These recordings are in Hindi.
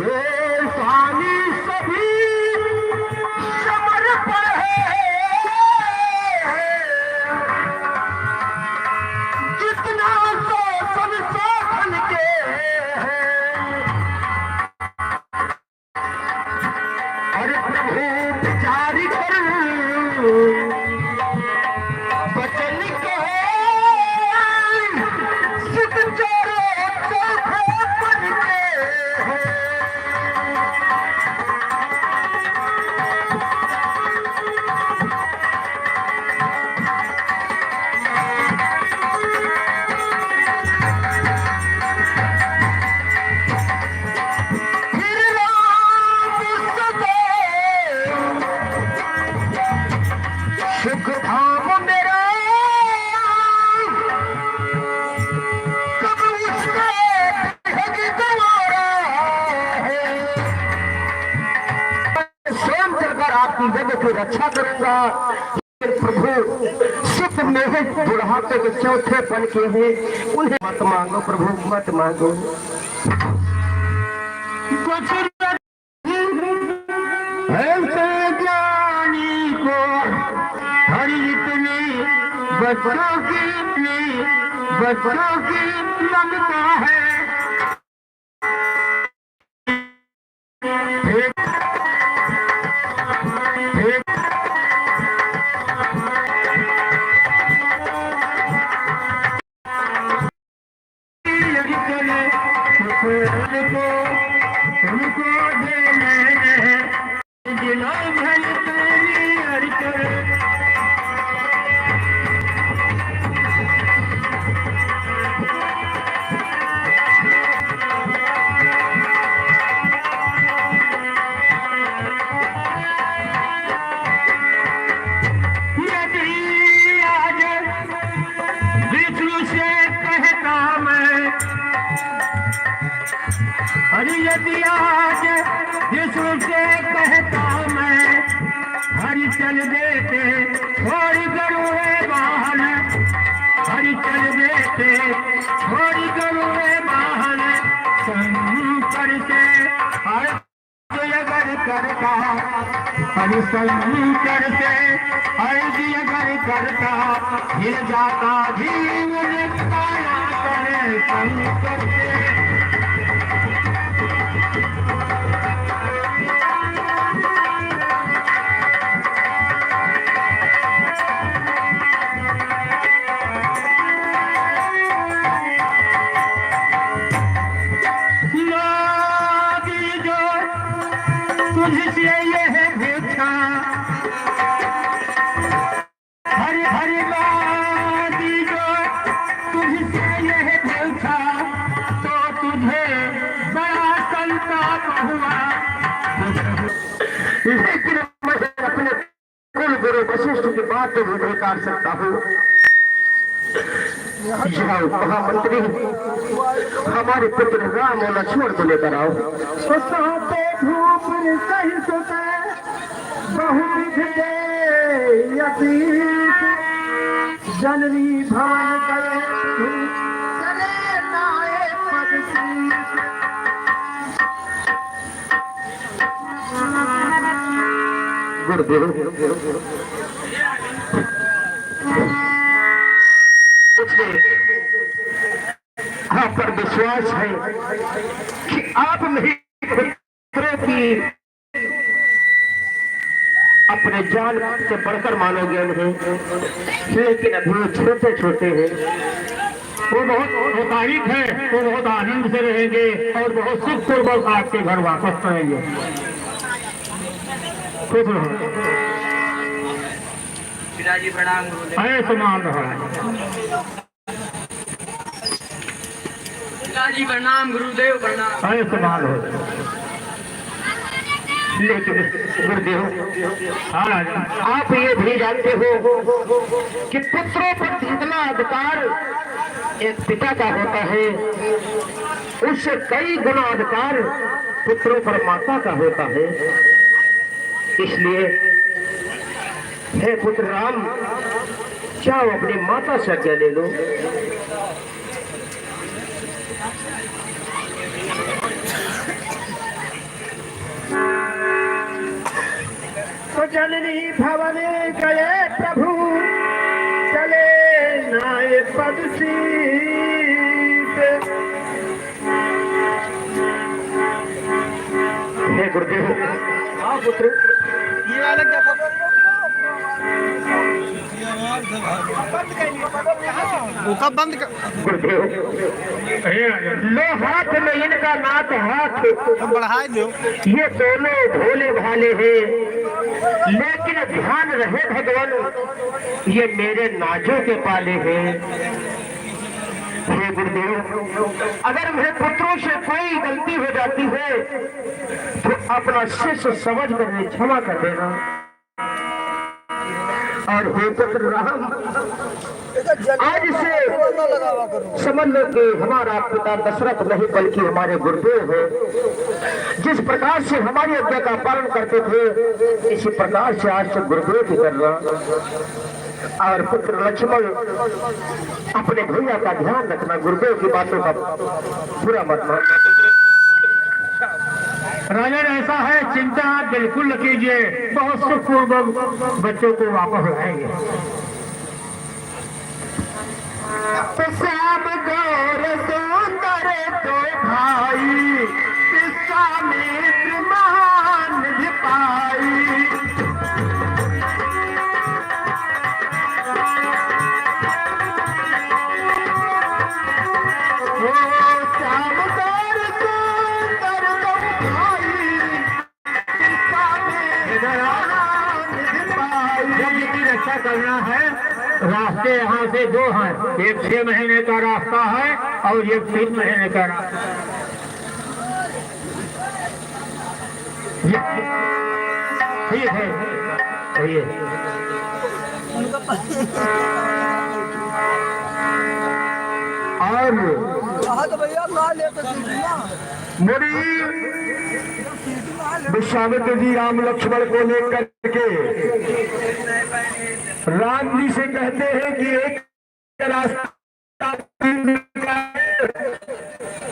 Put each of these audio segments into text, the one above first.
स्वामी सभी समर्पण है, जितना तो सब साधन के हैं। अरे प्रभु विचार करूं बचन के सिद्ध चोरे चौथे बन के हैं। सुख धाम मेरा कब उसका भेद गवारा है। स्वयं चलकर आपकी जग की रक्षा करूंगा। प्रभु सुख में बुढ़ापे के चौथे पन के हैं, उन्हें मत मांगो प्रभु, मत मांगो। ऐसे ज्ञानी को हरि इतनी बच्चों की लगता है। उनको देने दिलों भर तेरी हरकत। यदि आज विष्णु से कहता मैं, अरे यदि आज विष्णु से कहता मैं, हरि चल देते थोड़ी गरुड़े वाहन, हरि चल देते थोड़ी गरुड़े वाहन। शंकर से अर्ज अगर करता, हरि शंकर से अर्ज अगर करता, हिल जाता जीवन काया करे शंकर से। तुझसे यह भिक्षा हरि हरि बादी जो तुझसे यह भिक्षा, तो तुझे बड़ा संताप हुआ। लेकिन मैं अपने कुल गुरु वशिष्ठ की बात तो भी बेकार सकता हूँ। जाओ महामंत्री, हमारे पुत्र राम और लक्ष्मण को लेकर आओ। धूप सही सोते बहुविध जननी भवन गए चले नाये पद गुरुदेव। आप पर विश्वास है कि आप नहीं की अपने जान से बढ़कर मानोगे उन्हें, लेकिन अभी वो छोटे छोटे हैं। वो बहुत उदारित है, वो बहुत आनंद से रहेंगे और बहुत सुखपूर्वक आपके घर वापस करेंगे। खुश रहो। पिताजी प्रणाम। समान रहा पिताजी प्रणाम, गुरुदेव प्रणाम। समान हो। लेकिन गुरुदेव आप ये भी जानते हो कि पुत्रों पर जितना अधिकार एक पिता का होता है, उससे कई गुना अधिकार पुत्रों पर माता का होता है। इसलिए हे पुत्र राम, जाओ अपनी माता से आज्ञा ले लो। जननी भवन गए प्रभु चले नाय पद सीत। हे गुरुदेव। हाँ पुत्र ये वाले क्या खबर बंद कर गुरुदेव। लो हाथ में इनका नाथ हाथ बढ़ाए दो। ये दोनों भोले भाले हैं लेकिन ध्यान रहे भगवान ये मेरे नाजों के पाले हैं। हे गुरुदेव अगर मेरे पुत्रों से कोई गलती हो जाती है तो अपना शिष्य समझ कर क्षमा कर देना। और हे पुत्र राम आज से समझ लो कि हमारा पिता दशरथ नहीं बल्कि हमारे गुरुदेव है। जिस प्रकार से हमारी आज्ञा का पालन करते थे इसी प्रकार से आज से गुरुदेव भी करना। और पुत्र लक्ष्मण अपने भैया का ध्यान रखना गुरुदेव की बातों का पूरा मत मानना। राजन ऐसा है चिंता बिल्कुल न कीजिए बहुत सुखपूर्वक बच्चों को वापस लाएंगे। तो श्याम गौर सुंदर तो भाई विश्वामित्र महान पाई। करना है रास्ते यहाँ से दो हैं एक 6 महीने का रास्ता है और एक 3 महीने का रास्ता। ठीक है और मुरी विश्वामित्र जी राम लक्ष्मण को लेकर के राम जी से कहते हैं कि एक रास्ता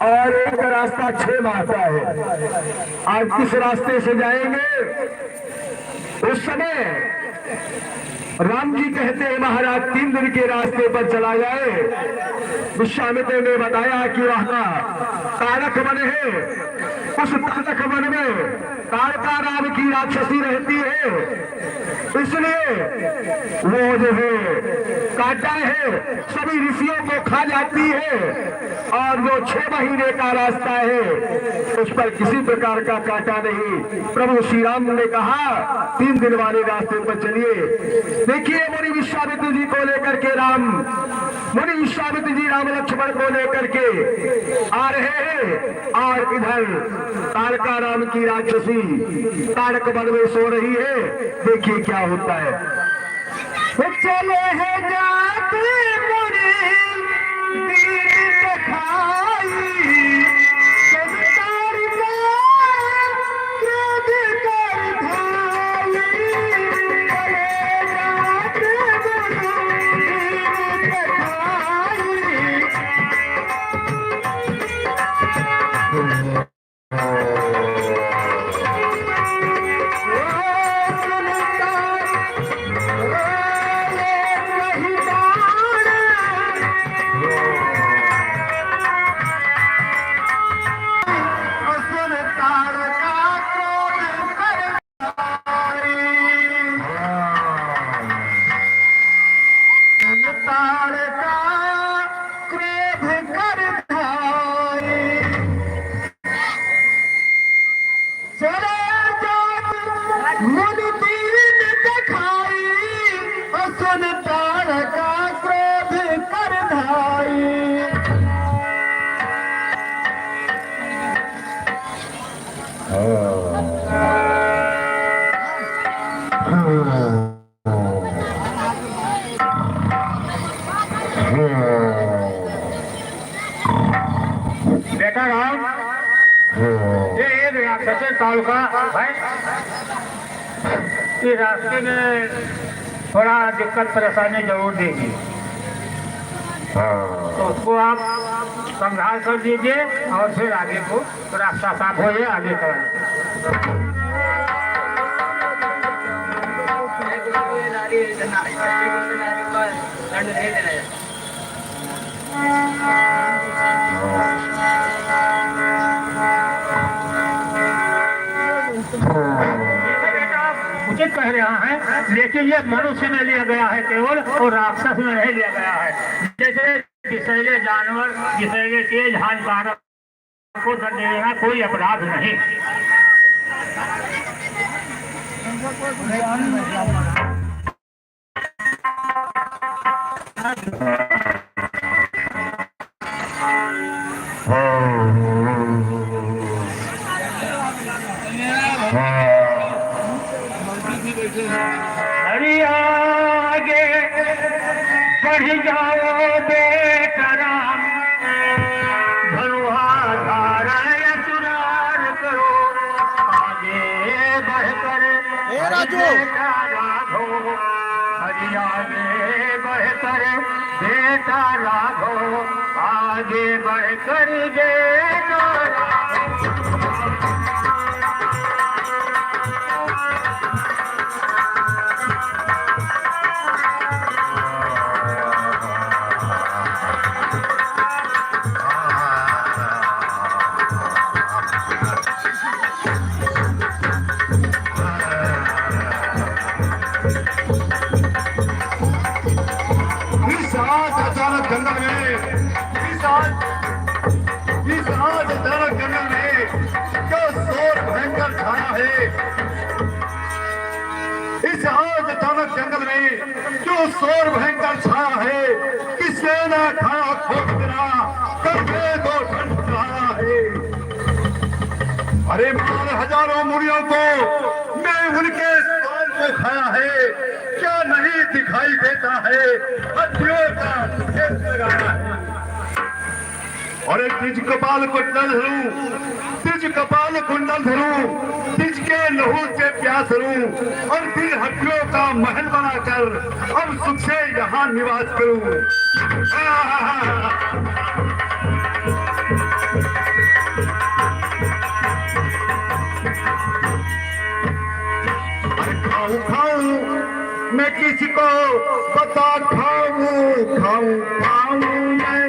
और एक रास्ता 6 माह का है। आज किस रास्ते से जाएंगे? उस समय राम जी कहते हैं महाराज 3 दिन के रास्ते पर चला जाए। विश्वामित्र ने बताया कि वहां तारक वन है। उस तारक वन में तारका नाम की राक्षसी रहती है इसलिए वो जो है कांटा है सभी ऋषियों को खा जाती है। और जो 6 महीने का रास्ता है उस पर किसी प्रकार का कांटा नहीं। प्रभु श्री राम ने कहा 3 दिन वाले रास्ते पर चलिए। देखिए मुनि विश्वामित्र जी को लेकर के मुनि विश्वामित्र जी राम लक्ष्मण को लेकर के आ रहे हैं और इधर तारका नाम की राक्षसी तारक वन में सो रही है। देखिए क्या होता है। चले हैं जाते मुनि दीन दिखाई बेटा राम ये सचिन तालुका भाई ये रास्ते में थोड़ा दिक्कत परेशानी जरूर देगी तो उसको आप संभाल कर दीजिए और फिर आगे को रास्ता साफ हो जाए आगे कराएं। उचित कह रहा है, लेकिन ये मनुष्य में लिया गया है केवल, और राक्षस में नहीं लिया गया है। जैसे विषैले जानवर, विषैले तेज हानिकारक को दंड देना कोई अपराध नहीं। अरे आगे बढ़ जाओ बेटा राम, धनुहा धारण सुरार करो, आगे बढ़कर बेटा राघो, अरे आगे बढ़कर बेटा राघो, आगे बढ़कर बेटा जंगल में जो शोर भयंकर छाया है, इस आज अचानक जंगल में जो शोर भयंकर छाया है, कि सेना खड़ा खोज गिरा करके दो ठंड छाया है। अरे मार हजारों मुड़ियों को मैं उनके साल को खाया है, क्या नहीं दिखाई देता है हड्डियों का खेत लगाया है। और तिज कपाल कुंडल धरू, तिज कपाल कुंडल धरू, तिज के लहू से प्यास रू, और फिर हड्डियों का महल बनाकर अब सुख से यहाँ निवास करूं। खाऊं खाऊं मैं किसी को बता, खाऊं खाऊं खाऊं मैं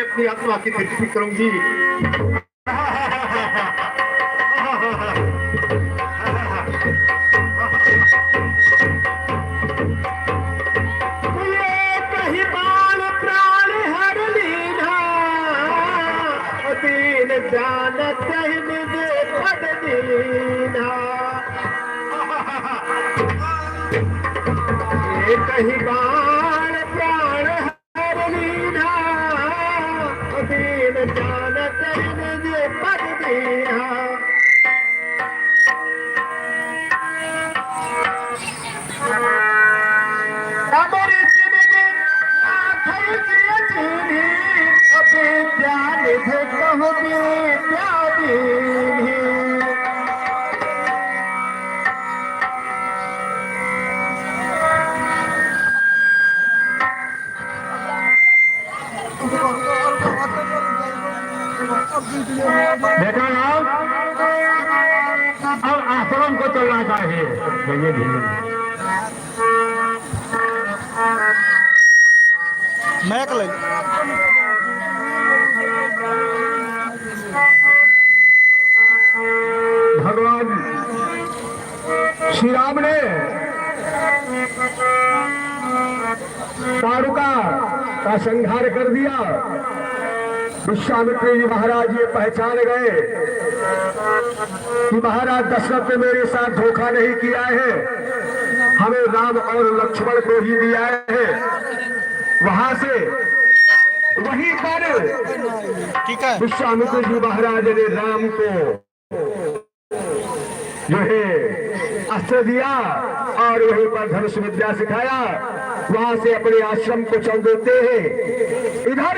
अपनी आत्मा की तृप्ति करूंगी। कहीं बाल प्राण हर लीना, दीन जान कहीं मुझे पद दीना, कहीं बाल प्राण हर लीना, दीन जान कहीं मुझे पद दीना। बेटा नाम अब आश्रम को चलना चाहिए। ये धीरे मैक ले भगवान श्री राम ने तारुका का संहार कर दिया। विश्वामित्र जी महाराज ये पहचान गए कि महाराज दशरथ ने मेरे साथ धोखा नहीं किया है, हमें राम और लक्ष्मण को ही दिया है। वहां से वहीं पर विश्वामित्र जी महाराज ने राम को जो है अस्त्र दिया और वहीं पर धनुष विद्या सिखाया। वहां से अपने आश्रम को चल देते हैं। इधर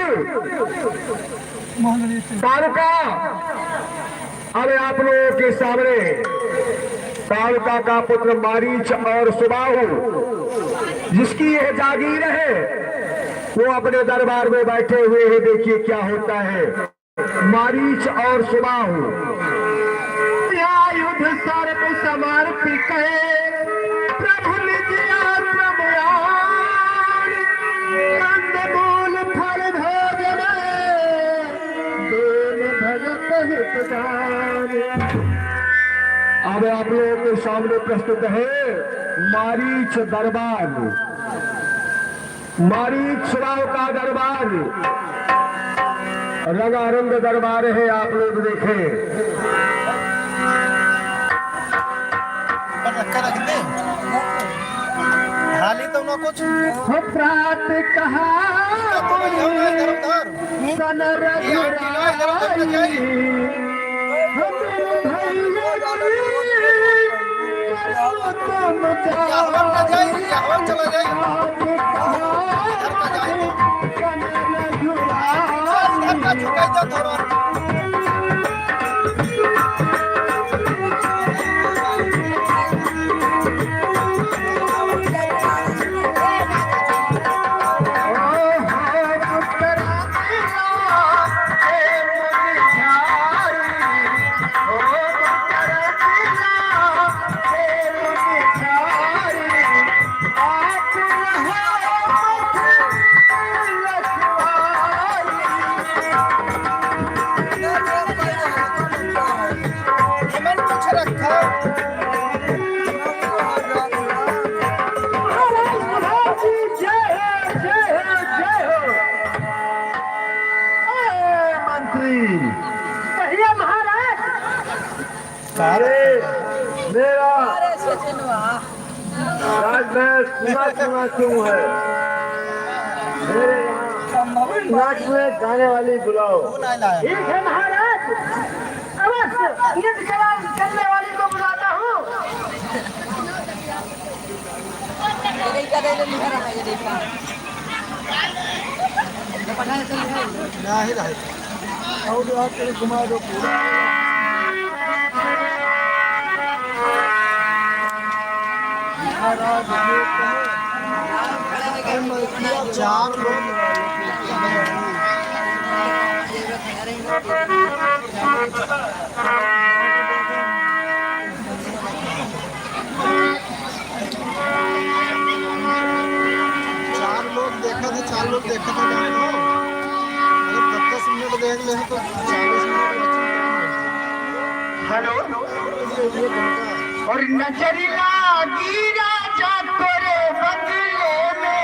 तारुका, अरे आप लोगों के सामने तारुका का पुत्र मारीच और सुबाहु, जिसकी यह जागीर है, वो अपने दरबार में बैठे हुए हैं। देखिए क्या होता है। मारीच और सुबाहु युद्ध सर्प समर्पित प्रभु नित्या प्रभुयान कंदमूल फल भोजन देन भगत हितदान। अब आप लोगों के सामने प्रस्तुत है मारीच दरबार, मारीच सुबाहु का दरबार, रंगारंग दरबार है। आप लोग देखें। हाली तो ना कुछ प्रात कहा सन रघुराई, चला जाए सुना क्यों है। मेरे नाच में गाने वाली बुलाओ। ठीक है महाराज, अवश्य गीत करने वाली को बुलाता हूँ। घुमा दो पूरा चार लोग देखा था, 4 लोग देखा था। अगर 10 मिनट देख ले तो 40 मिनट। हेलो, और नजर लागी राजा तेरे बदले में